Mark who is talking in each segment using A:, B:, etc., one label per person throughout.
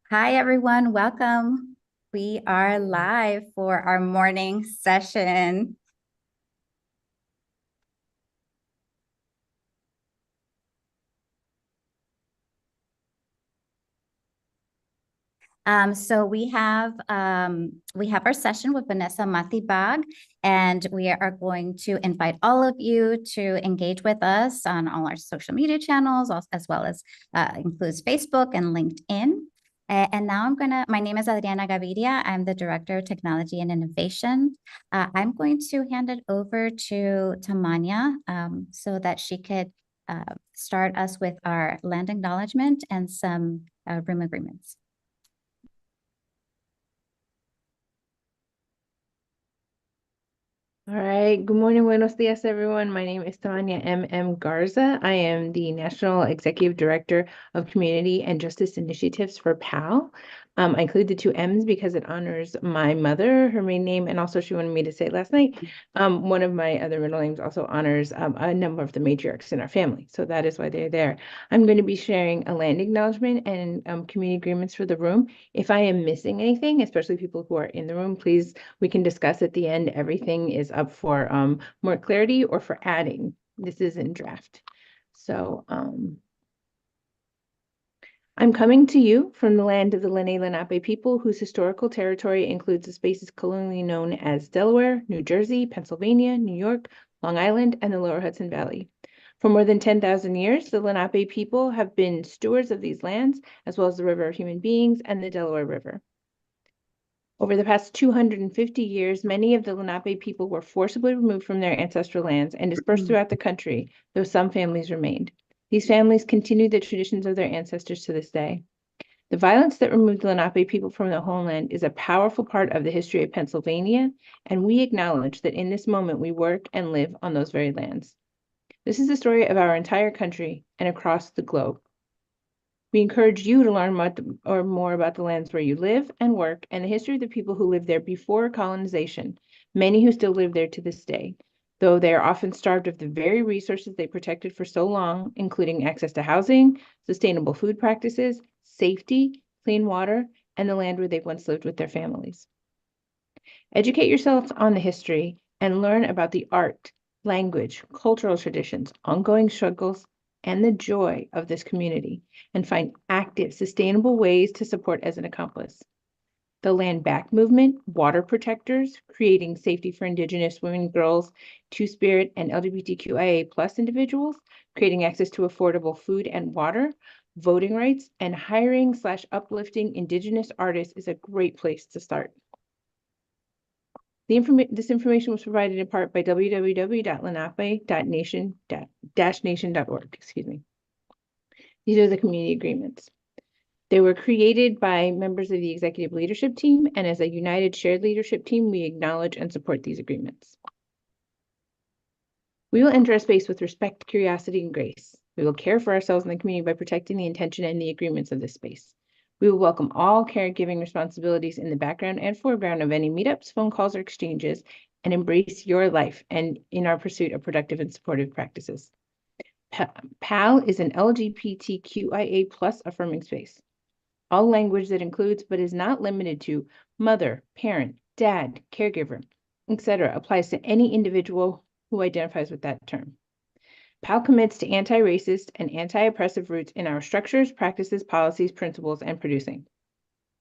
A: Hi, everyone. Welcome. We are live for our morning session. So we have our session with Vanessa Matibag, and we are going to invite all of you to engage with us on all our social media channels, as well as includes Facebook and LinkedIn. And now my name is Adriana Gaviria. I'm the Director of Technology and Innovation. I'm going to hand it over to Tamania so that she could start us with our land acknowledgement and some room agreements.
B: All right. Good morning, buenos dias, everyone. My name is Tanya M. Garza. I am the National Executive Director of Community and Justice Initiatives for PAAL. I include the two M's because it honors my mother, her maiden name, and also she wanted me to say it last night. One of my other middle names also honors a number of the matriarchs in our family. So that is why they're there. I'm going to be sharing a land acknowledgement and community agreements for the room. If I am missing anything, especially people who are in the room, please, we can discuss at the end. Everything is up for more clarity or for adding. This is in draft. So I'm coming to you from the land of the Lenni Lenape people, whose historical territory includes the spaces colonially known as Delaware, New Jersey, Pennsylvania, New York, Long Island, and the lower Hudson Valley. For more than 10,000 years, the Lenape people have been stewards of these lands, as well as the river of human beings and the Delaware River. Over the past 250 years, many of the Lenape people were forcibly removed from their ancestral lands and dispersed throughout the country, though some families remained. These families continue the traditions of their ancestors to this day. The violence that removed the Lenape people from the homeland is a powerful part of the history of Pennsylvania, and we acknowledge that in this moment we work and live on those very lands. This is the story of our entire country and across the globe. We encourage you to learn more about the lands where you live and work and the history of the people who lived there before colonization, many who still live there to this day, though they are often starved of the very resources they protected for so long, including access to housing, sustainable food practices, safety, clean water, and the land where they once lived with their families. Educate yourselves on the history and learn about the art, language, cultural traditions, ongoing struggles, and the joy of this community, and find active, sustainable ways to support as an accomplice. The Land Back movement, water protectors, creating safety for Indigenous women, girls, Two-Spirit, and LGBTQIA+ individuals, creating access to affordable food and water, voting rights, and hiring/uplifting Indigenous artists is a great place to start. This information was provided in part by www.lenape.nation-org. Excuse me. These are the community agreements. They were created by members of the executive leadership team, and as a united shared leadership team, we acknowledge and support these agreements. We will enter a space with respect, curiosity, and grace. We will care for ourselves and the community by protecting the intention and the agreements of this space. We will welcome all caregiving responsibilities in the background and foreground of any meetups, phone calls, or exchanges, and embrace your life and in our pursuit of productive and supportive practices. PAAL is an LGBTQIA+ affirming space. All language that includes but is not limited to mother, parent, dad, caregiver, etc. applies to any individual who identifies with that term. PAAL commits to anti-racist and anti-oppressive roots in our structures, practices, policies, principles, and producing.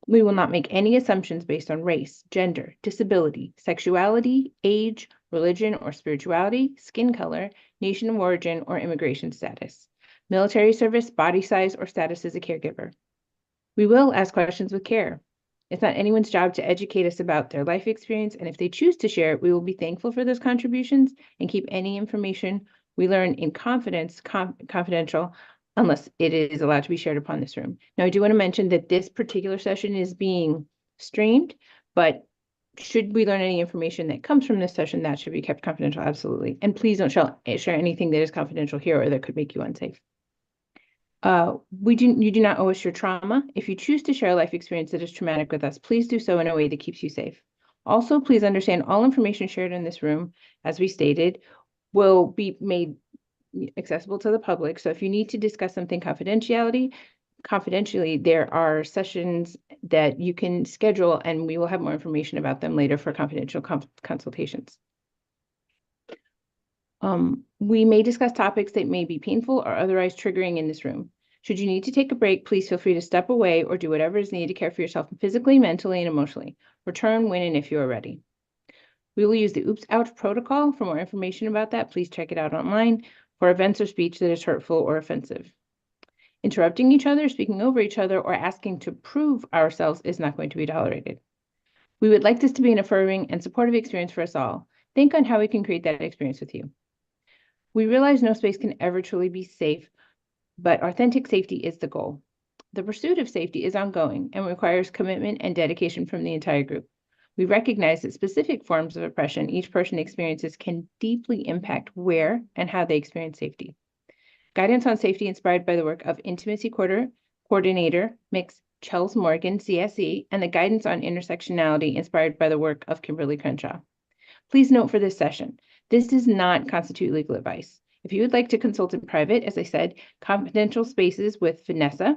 B: We will not make any assumptions based on race, gender, disability, sexuality, age, religion or spirituality, skin color, nation of origin, or immigration status, military service, body size, or status as a caregiver. We will ask questions with care. It's not anyone's job to educate us about their life experience, and if they choose to share it, we will be thankful for those contributions and keep any information we learn in confidence confidential unless it is allowed to be shared upon this room. Now, I do want to mention that this particular session is being streamed, but should we learn any information that comes from this session, that should be kept confidential, absolutely. And please don't share anything that is confidential here or that could make you unsafe. You do not owe us your trauma. If you choose to share a life experience that is traumatic with us, please do so in a way that keeps you safe. Also, please understand all information shared in this room, as we stated, will be made accessible to the public. So if you need to discuss something confidentially, confidentially, there are sessions that you can schedule, and we will have more information about them later for confidential consultations. We may discuss topics that may be painful or otherwise triggering in this room. Should you need to take a break, please feel free to step away or do whatever is needed to care for yourself physically, mentally, and emotionally. Return when and if you are ready. We will use the Oops Ouch protocol. For more information about that, please check it out online for events or speech that is hurtful or offensive. Interrupting each other, speaking over each other, or asking to prove ourselves is not going to be tolerated. We would like this to be an affirming and supportive experience for us all. Think on how we can create that experience with you. We realize no space can ever truly be safe, but authentic safety is the goal. The pursuit of safety is ongoing and requires commitment and dedication from the entire group. We recognize that specific forms of oppression each person experiences can deeply impact where and how they experience safety. Guidance on safety inspired by the work of Intimacy Coordinator Mix Chels Morgan, CSE, and the guidance on intersectionality inspired by the work of Kimberly Crenshaw. Please note for this session, this does not constitute legal advice. If you would like to consult in private, as I said, confidential spaces with Vanessa,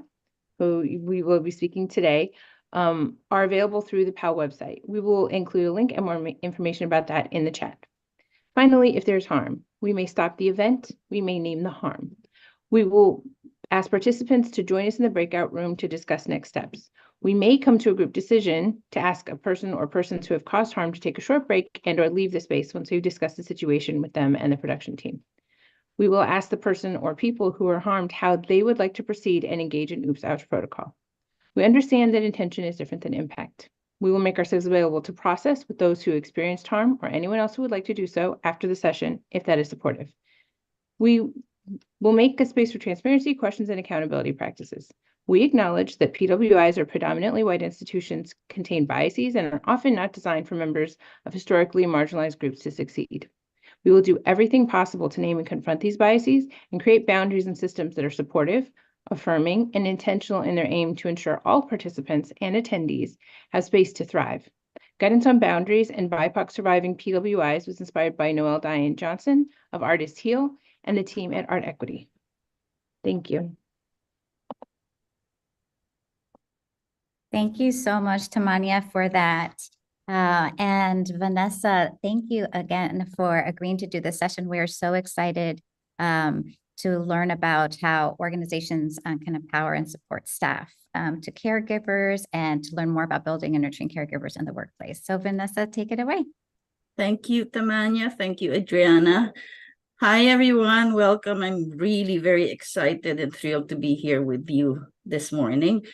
B: who we will be speaking today, are available through the PAAL website. We will include a link and more information about that in the chat. Finally, if there's harm, we may stop the event, we may name the harm. We will ask participants to join us in the breakout room to discuss next steps. We may come to a group decision to ask a person or persons who have caused harm to take a short break and or leave the space once we've discussed the situation with them and the production team. We will ask the person or people who are harmed how they would like to proceed and engage in Oops Ouch protocol. We understand that intention is different than impact. We will make ourselves available to process with those who experienced harm or anyone else who would like to do so after the session, if that is supportive. We will make a space for transparency, questions, and accountability practices. We acknowledge that PWIs or predominantly white institutions contain biases and are often not designed for members of historically marginalized groups to succeed. We will do everything possible to name and confront these biases and create boundaries and systems that are supportive, affirming, and intentional in their aim to ensure all participants and attendees have space to thrive. Guidance on boundaries and BIPOC surviving PWIs was inspired by Noelle Diane Johnson of Artist Heal and the team at Art Equity. Thank you.
A: Thank you so much, Tamania, for that. And Vanessa, thank you again for agreeing to do this session. We are so excited to learn about how organizations can empower and support staff to caregivers and to learn more about building and nurturing caregivers in the workplace. So Vanessa, take it away.
C: Thank you, Tamania. Thank you, Adriana. Hi, everyone. Welcome. I'm really very excited and thrilled to be here with you this morning.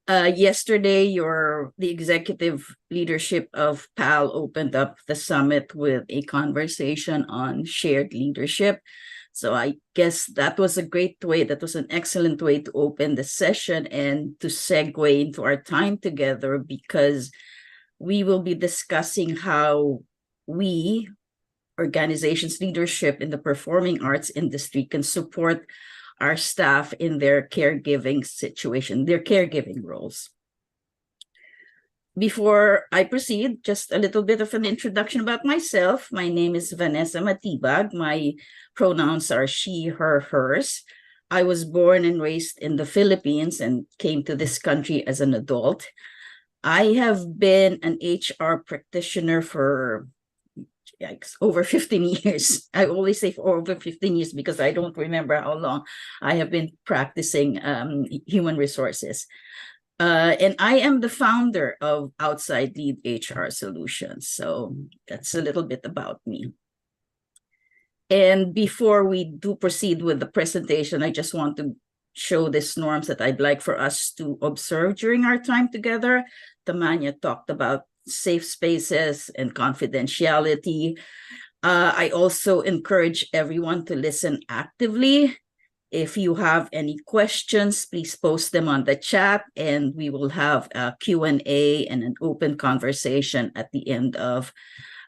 C: Yesterday, the executive leadership of PAAL opened up the summit with a conversation on shared leadership. So I guess that was a great way, that was an excellent way to open the session and to segue into our time together, because we will be discussing how we, organizations leadership in the performing arts industry, can support our staff in their caregiving situation, their caregiving roles. Before I proceed, just a little bit of an introduction about myself. My name is Vanessa Matibag. My pronouns are she, her, hers. I was born and raised in the Philippines and came to this country as an adult. I have been an HR practitioner for over 15 years. I always say for over 15 years because I don't remember how long I have been practicing human resources. And I am the founder of Outside Lead HR Solutions. So that's a little bit about me. And before we do proceed with the presentation, I just want to show these norms that I'd like for us to observe during our time together. Tamania talked about safe spaces and confidentiality. I also encourage everyone to listen actively. If you have any questions, please post them on the chat, and we will have a Q&A and an open conversation at the end of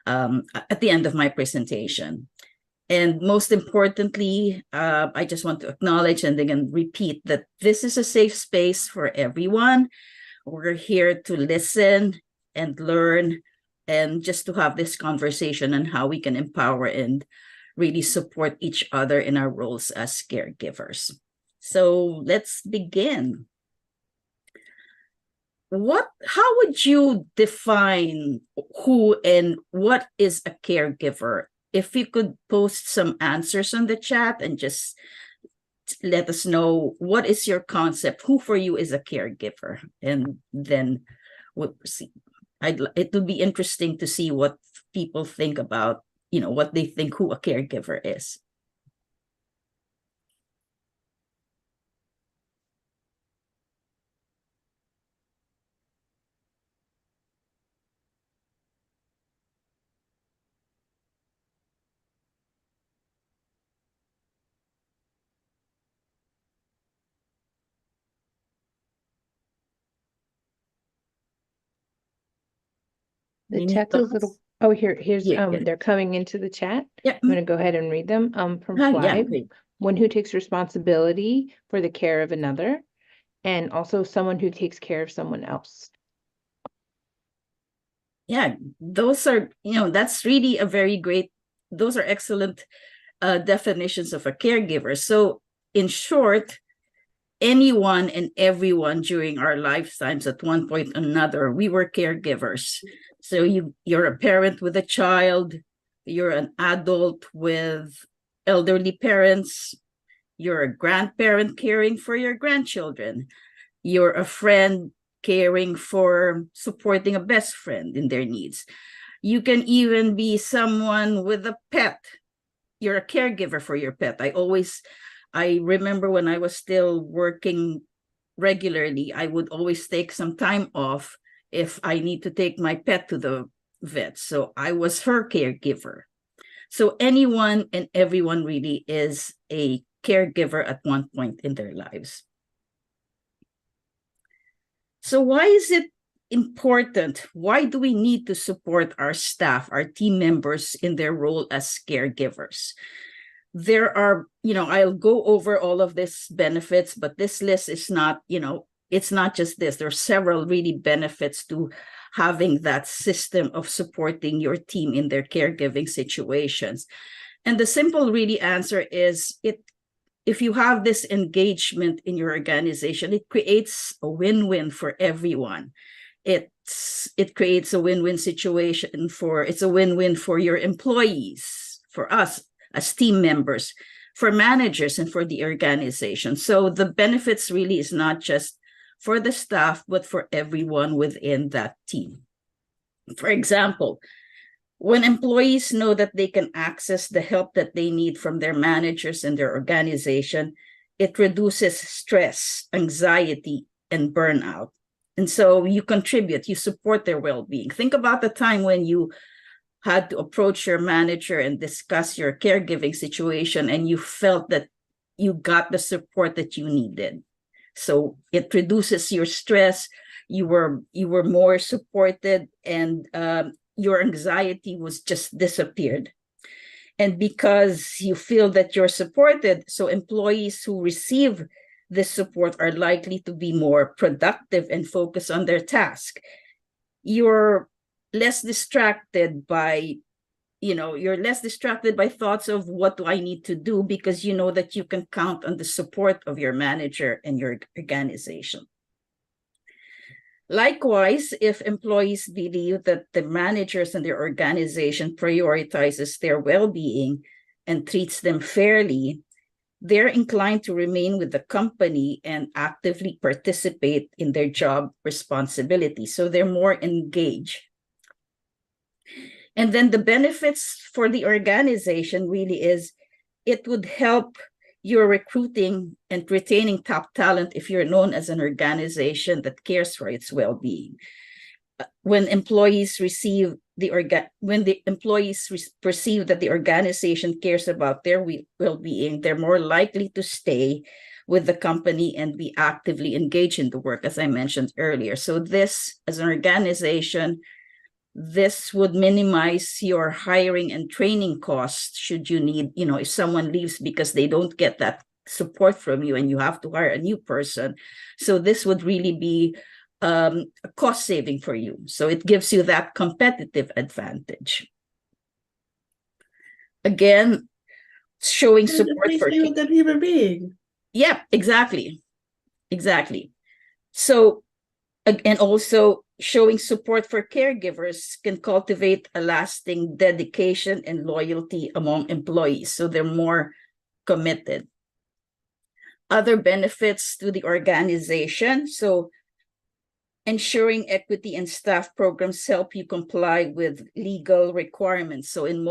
C: my presentation. And most importantly, I just want to acknowledge and again repeat that this is a safe space for everyone. We're here to listen and learn and just to have this conversation on how we can empower and really support each other in our roles as caregivers. So let's begin. how would you define who and what is a caregiver? If you could post some answers on the chat and just let us know what is your concept, who for you is a caregiver, and then we'll proceed. It would be interesting to see what people think about, what they think who a caregiver is.
B: The
C: Any
B: chat is a
C: thoughts?
B: little, oh, here's,
C: Yeah.
B: they're coming into the chat.
C: Yeah.
B: I'm gonna go ahead and read them, from
C: Yeah,
B: Fly.
C: great.
B: One who takes responsibility for the care of another, and also someone who takes care of someone else.
C: Yeah, those are, that's really a very great, those are excellent definitions of a caregiver. So in short, anyone and everyone during our lifetimes at one point or another, we were caregivers. So you're a parent with a child, you're an adult with elderly parents, you're a grandparent caring for your grandchildren, you're a friend caring for supporting a best friend in their needs. You can even be someone with a pet. You're a caregiver for your pet. I remember when I was still working regularly, I would always take some time off if I need to take my pet to the vet. So I was her caregiver. So anyone and everyone really is a caregiver at one point in their lives. So why is it important? Why do we need to support our staff, our team members in their role as caregivers? There are, I'll go over all of these benefits, but this list is not, it's not just this. There are several really benefits to having that system of supporting your team in their caregiving situations. And the simple really answer is if you have this engagement in your organization, it creates a win-win for everyone. It creates a win-win situation it's a win-win for your employees, for us as team members, for managers, and for the organization. So the benefits really is not just for the staff, but for everyone within that team. For example, when employees know that they can access the help that they need from their managers and their organization, it reduces stress, anxiety, and burnout. And so you contribute, you support their well-being. Think about the time when you had to approach your manager and discuss your caregiving situation and you felt that you got the support that you needed. So it reduces your stress, you were more supported, and your anxiety was just disappeared. And because you feel that you're supported, so employees who receive this support are likely to be more productive and focus on their task. You're less distracted by thoughts of what do I need to do, because you know that you can count on the support of your manager and your organization. Likewise, if employees believe that the managers and their organization prioritizes their well-being and treats them fairly, they're inclined to remain with the company and actively participate in their job responsibilities. So they're more engaged. And then the benefits for the organization really is it would help your recruiting and retaining top talent if you're known as an organization that cares for its well-being. When employees perceive that the organization cares about their well-being, they're more likely to stay with the company and be actively engaged in the work, as I mentioned earlier. So this, as an organization, this would minimize your hiring and training costs should you need, if someone leaves because they don't get that support from you and you have to hire a new person. So this would really be a cost saving for you. So it gives you that competitive advantage. Again, showing support for
D: that people big.
C: Yeah, exactly. So And also showing support for caregivers can cultivate a lasting dedication and loyalty among employees, so they're more committed. Other benefits to the organization. So ensuring equity in staff programs help you comply with legal requirements. So in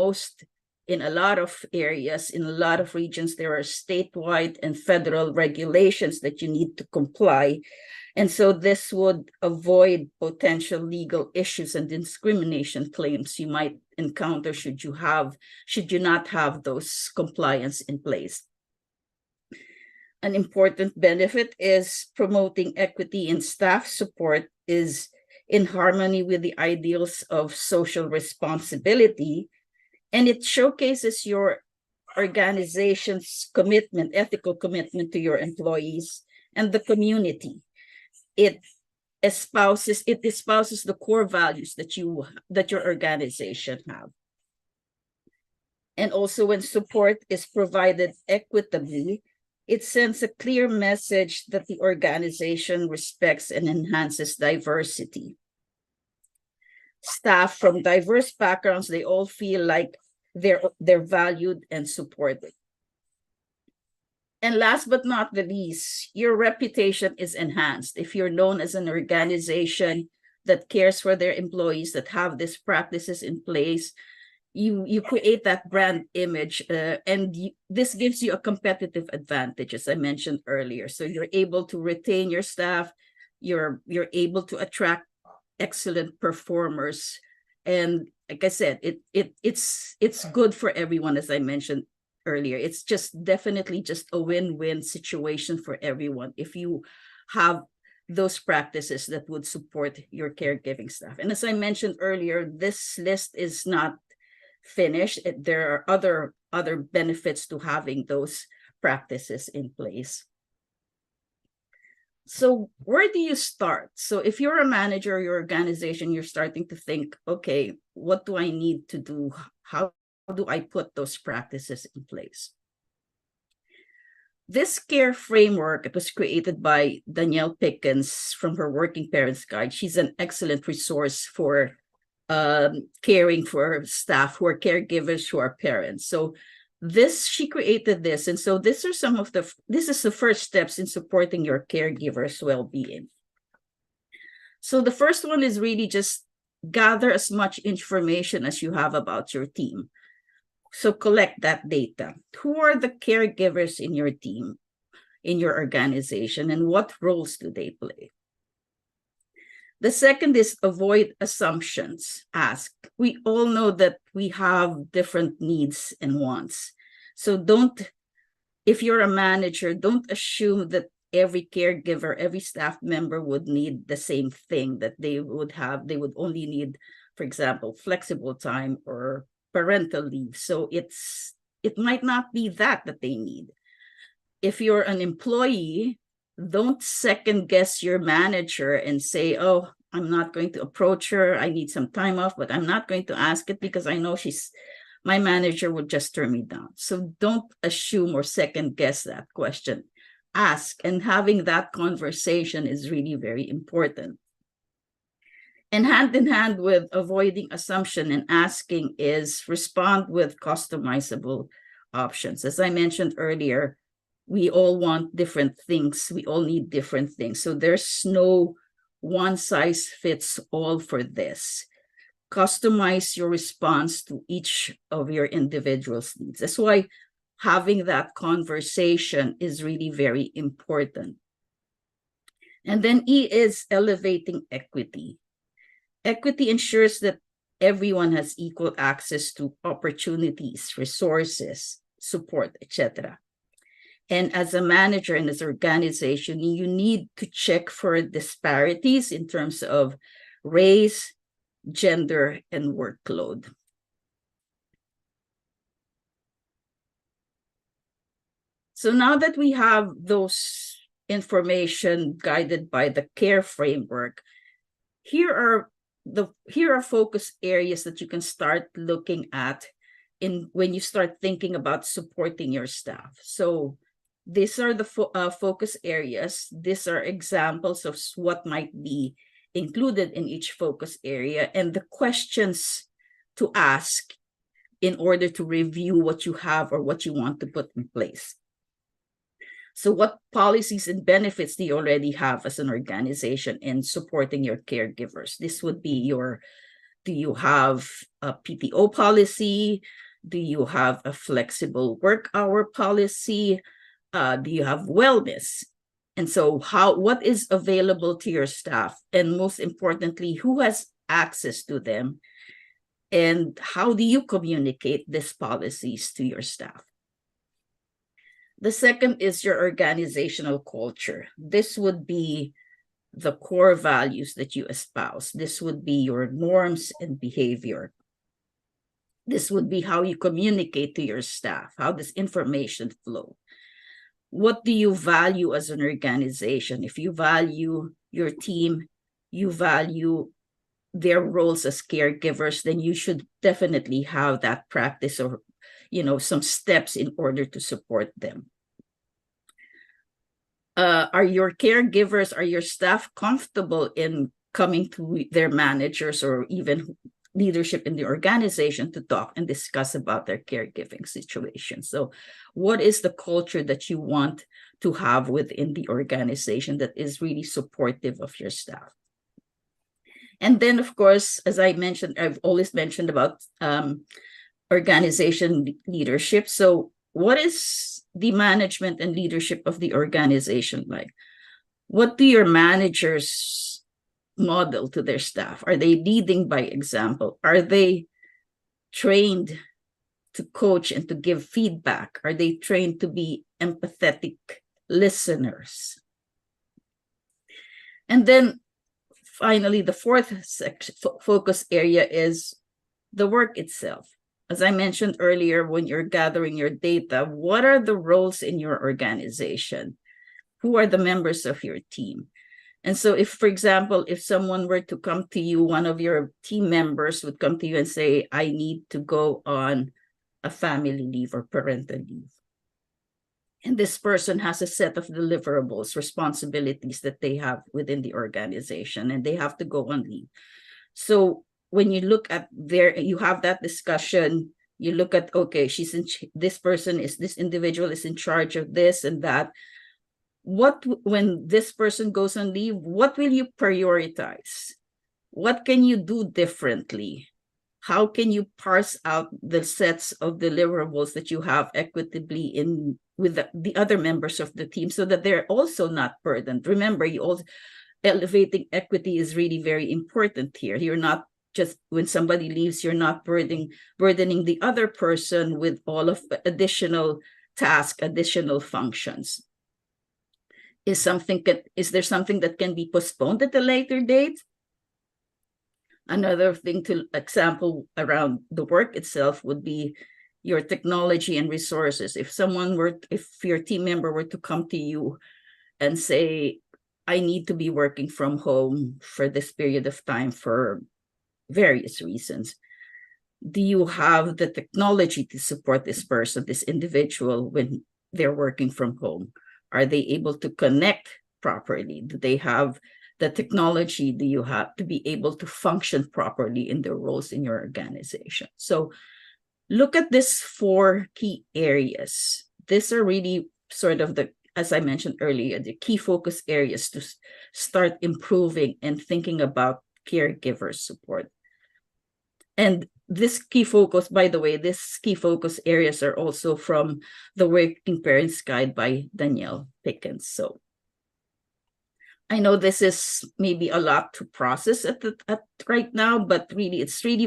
C: a lot of areas, in a lot of regions, there are statewide and federal regulations that you need to comply. And so this would avoid potential legal issues and discrimination claims you might encounter should you not have those compliance in place. An important benefit is promoting equity in staff support is in harmony with the ideals of social responsibility, and it showcases your organization's commitment, ethical commitment to your employees and the community. It espouses the core values that your organization have. And also, when support is provided equitably, it sends a clear message that the organization respects and enhances diversity. Staff from diverse backgrounds, they all feel like they're valued and supported. And last but not the least, your reputation is enhanced. If you're known as an organization that cares for their employees, that have these practices in place, you create that brand image, and this gives you a competitive advantage, as I mentioned earlier. So you're able to retain your staff, you're able to attract excellent performers, and like I said, it's good for everyone, as I mentioned earlier. It's just definitely just a win-win situation for everyone if you have those practices that would support your caregiving staff. And as I mentioned earlier, this list is not finished. There are other benefits to having those practices in place. So where do you start? So if you're a manager or your organization, you're starting to think, okay, what do I need to do? How do I put those practices in place? This care framework, it was created by Danielle Pickens from her Working Parents Guide. She's an excellent resource for caring for staff who are caregivers who are parents. So she created this. And so this is the first steps in supporting your caregiver's well-being. So the first one is really just gather as much information as you have about your team. So collect that data. Who are the caregivers in your team, in your organization, and what roles do they play? The second is avoid assumptions. Ask. We all know that we have different needs and wants. So if you're a manager, don't assume that every caregiver, every staff member would need the same thing that they would have. They would only need, for example, flexible time or parental leave. So it might not be that they need. If you're an employee, don't second guess your manager and say, oh, I'm not going to approach her. I need some time off, but I'm not going to ask it because I know my manager would just turn me down. So don't assume or second guess that question. Ask, and having that conversation is really very important. And hand in hand with avoiding assumption and asking is respond with customizable options. As I mentioned earlier, we all want different things. We all need different things. So there's no one size fits all for this. Customize your response to each of your individual's needs. That's why having that conversation is really very important. And then E is elevating equity. Equity ensures that everyone has equal access to opportunities, resources, support, etc. And as a manager and as an organization, you need to check for disparities in terms of race, gender, and workload. So now that we have those information guided by the CARE framework, here are focus areas that you can start looking at when you start thinking about supporting your staff. So these are the focus areas. These are examples of what might be included in each focus area and the questions to ask in order to review what you have or what you want to put in place. So what policies and benefits do you already have as an organization in supporting your caregivers? This would be your, do you have a PTO policy? Do you have a flexible work hour policy? Do you have wellness? And so what is available to your staff? And most importantly, who has access to them? And how do you communicate these policies to your staff? The second is your organizational culture. This would be the core values that you espouse. This would be your norms and behavior. This would be how you communicate to your staff, how this information flow. What do you value as an organization? If you value your team, you value their roles as caregivers, then you should definitely have that practice or, some steps in order to support them. Are your caregivers, are your staff comfortable in coming to their managers or even leadership in the organization to talk and discuss about their caregiving situation? So what is the culture that you want to have within the organization that is really supportive of your staff? And then, of course, as I mentioned, I've always mentioned about organization leadership. So what is the management and leadership of the organization like? What do your managers model to their staff? Are they leading by example? Are they trained to coach and to give feedback? Are they trained to be empathetic listeners? And then finally, the fourth focus area is the work itself. As I mentioned earlier, when you're gathering your data, what are the roles in your organization? Who are the members of your team? And so if, for example, if someone were to come to you, one of your team members would come to you and say, I need to go on a family leave or parental leave. And this person has a set of deliverables, responsibilities that they have within the organization, and they have to go on leave. So when you look at you have that discussion, you look at, okay, this individual is in charge of this and that. When this person goes on leave, what will you prioritize? What can you do differently? How can you parse out the sets of deliverables that you have equitably with the other members of the team so that they're also not burdened? Remember, elevating equity is really very important here. You're not just, when somebody leaves, you're not burdening the other person with all of the additional tasks, additional functions. Is there something that can be postponed at a later date? Another thing to example around the work itself would be your technology and resources. If your team member were to come to you and say, I need to be working from home for this period of time for various reasons, do you have the technology to support this person, this individual, when they're working from home? Are they able to connect properly? Do they have the technology? Do you have to be able to function properly in their roles in your organization? So look at these 4 key areas. These are really sort of as I mentioned earlier, the key focus areas to start improving and thinking about caregiver support. And this key focus, by the way, these key focus areas are also from the Working Parents Guide by Danielle Pickens. So I know this is maybe a lot to process at right now, but really, it's really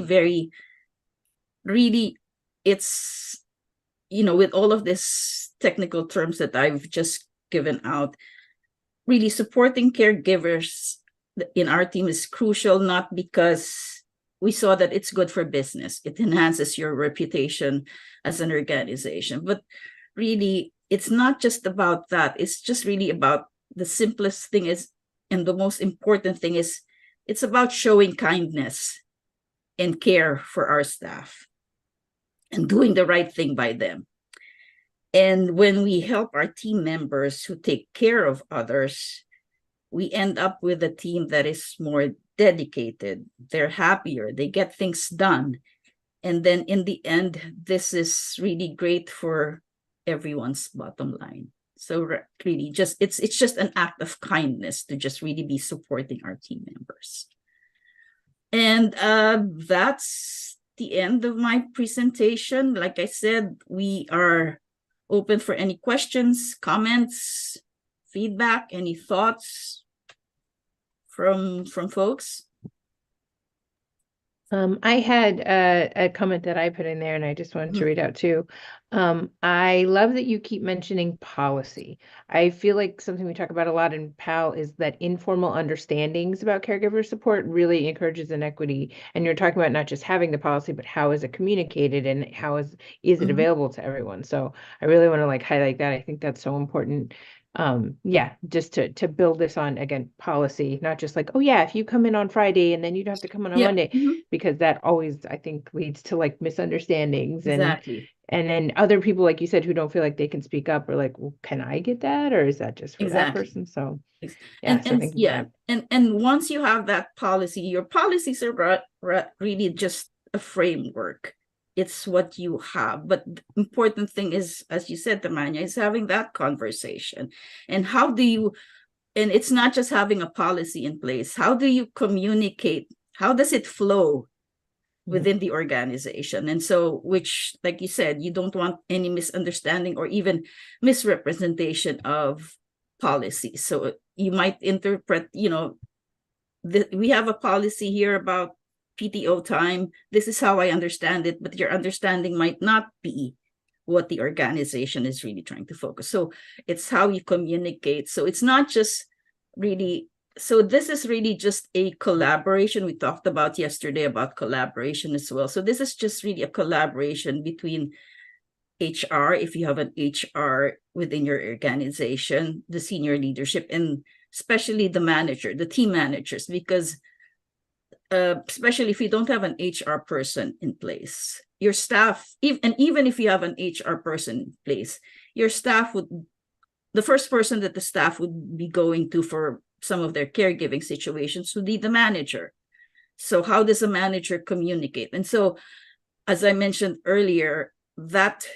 C: it's, with all of these technical terms that I've just given out, really supporting caregivers in our team is crucial, not because we saw that it's good for business. It enhances your reputation as an organization. But really, it's not just about that. It's just really about the simplest thing is, and the most important thing is, it's about showing kindness and care for our staff and doing the right thing by them. And when we help our team members who take care of others, we end up with a team that is more dedicated. They're happier, they get things done. And then in the end, this is really great for everyone's bottom line. So really it's just an act of kindness to just really be supporting our team members. And that's the end of my presentation. Like I said, we are open for any questions, comments, feedback, any thoughts from folks.
B: I had a comment that I put in there and I just wanted to read out too. I love that you keep mentioning policy. I feel like something we talk about a lot in PAAL is that informal understandings about caregiver support really encourages inequity. And you're talking about not just having the policy, but how is it communicated and how is it available to everyone? So I really want to like highlight that. I think that's so important. Yeah, just to build this on, again, policy, not just like, oh yeah, if you come in on Friday and then you don't have to come in on Monday, because that always, I think, leads to like misunderstandings.
C: Exactly.
B: And then other people, like you said, who don't feel like they can speak up or like, well, can I get that? Or is that just for that person? So yeah, so thank you for that.
C: And once you have that policy, your policies are really just a framework. It's what you have. But the important thing is, as you said, Tamanya, is having that conversation. And how do you, and it's not just having a policy in place. How do you communicate? How does it flow within the organization? And so, which, like you said, you don't want any misunderstanding or even misrepresentation of policy. So you might interpret, we have a policy here about PTO time. This is how I understand it, but your understanding might not be what the organization is really trying to focus. So it's how you communicate. So it's not just really, so this is really just a collaboration. We talked about yesterday about collaboration as well. So this is just really a collaboration between HR, if you have an HR within your organization, the senior leadership, and especially the manager, the team managers, because especially if you don't have an HR person in place, your staff, even if you have an HR person in place, your staff the first person that the staff would be going to for some of their caregiving situations would be the manager. So how does a manager communicate? And so, as I mentioned earlier, that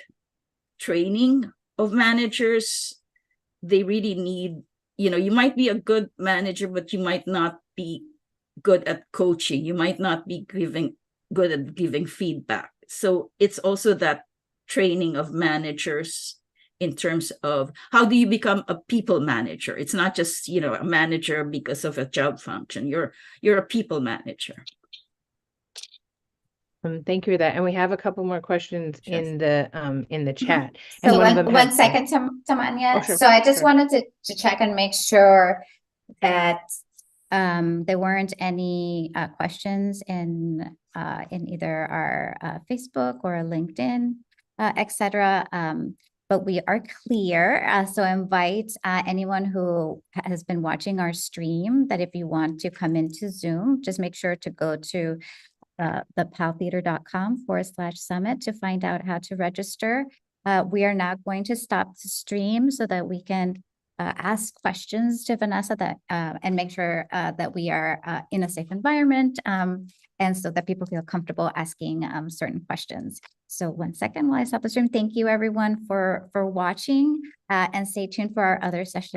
C: training of managers, they really need, you might be a good manager, but you might not be good at coaching. You might not be good at giving feedback. So it's also that training of managers in terms of how do you become a people manager. It's not just, a manager because of a job function. You're a people manager.
B: Thank you for that. And we have a couple more questions in the chat.
A: So
B: and
A: one second, Tamanya.
B: Oh, sure,
A: so I just wanted to check and make sure that there weren't any questions in either our Facebook or LinkedIn, etc. But we are clear. So invite anyone who has been watching our stream that if you want to come into Zoom, just make sure to go to the paaltheater.com/summit to find out how to register. We are now going to stop the stream so that we can ask questions to Vanessa and make sure that we are in a safe environment and so that people feel comfortable asking certain questions. So 1 second while I stop the stream. Thank you everyone for watching and stay tuned for our other sessions.